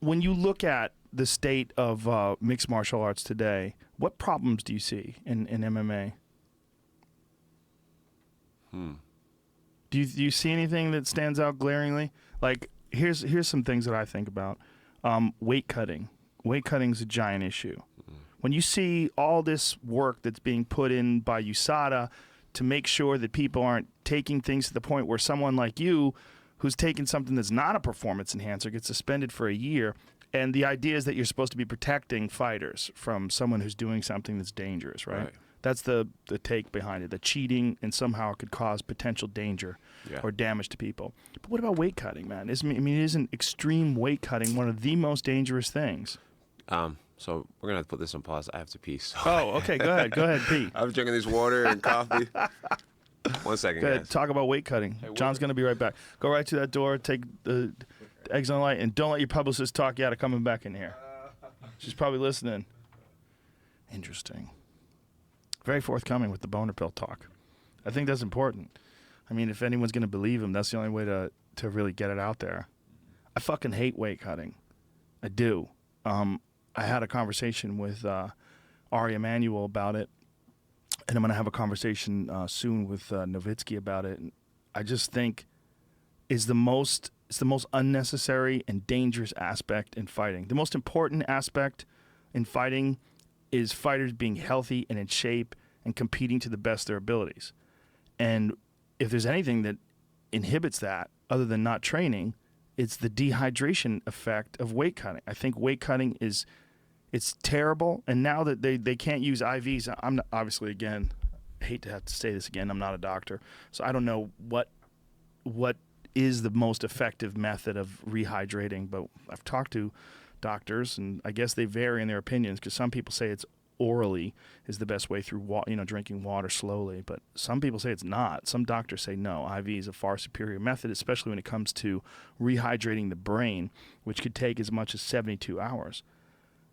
When you look at the state of mixed martial arts today, what problems do you see in MMA? Do you see anything that stands out glaringly? Like, here's some things that I think about. Weight cutting. Weight cutting is a giant issue. When you see all this work that's being put in by USADA to make sure that people aren't taking things to the point where someone like you, who's taking something that's not a performance enhancer, gets suspended for a year, and the idea is that you're supposed to be protecting fighters from someone who's doing something that's dangerous, right? That's the take behind it, the cheating, and somehow it could cause potential danger or damage to people. But what about weight cutting, man? Isn't extreme weight cutting one of the most dangerous things? So we're going to put this on pause. I have to pee. So. Oh, okay. Go ahead, pee. I was drinking this water and coffee. 1 second, Go ahead. guys. Talk about weight cutting. Hey, John's going to be right back. Go right to that door, take the eggs on the light, and don't let your publicist talk you out of coming back in here. She's probably listening. Interesting. Very forthcoming with the boner pill talk. I think that's important. I mean, if anyone's going to believe him, that's the only way to really get it out there. I fucking hate weight cutting. I do. I had a conversation with Ari Emanuel about it, and I'm going to have a conversation soon with Nowitzki about it. And I just think it's the most unnecessary and dangerous aspect in fighting. The most important aspect in fighting is fighters being healthy and in shape and competing to the best of their abilities. And if there's anything that inhibits that, other than not training, it's the dehydration effect of weight cutting. I think weight cutting it's terrible. And now that they can't use IVs, I'm not, obviously, again, I hate to have to say this again, I'm not a doctor, so I don't know what is the most effective method of rehydrating, but I've talked to doctors, and I guess they vary in their opinions, because some people say it's orally is the best way through drinking water slowly, but some people say it's not. Some doctors say no, IV is a far superior method, especially when it comes to rehydrating the brain, which could take as much as 72 hours.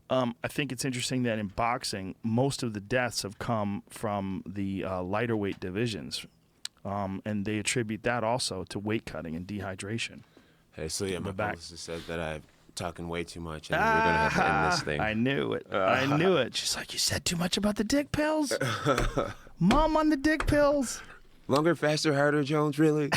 I think it's interesting that in boxing, most of the deaths have come from the lighter weight divisions, and they attribute that also to weight cutting and dehydration. Hey, so yeah, my publicist said that I'm talking way too much, and we're going to have to end this thing. I knew it. I knew it. She's like, you said too much about the dick pills? Mom on the dick pills? Longer, faster, harder, Jones, really?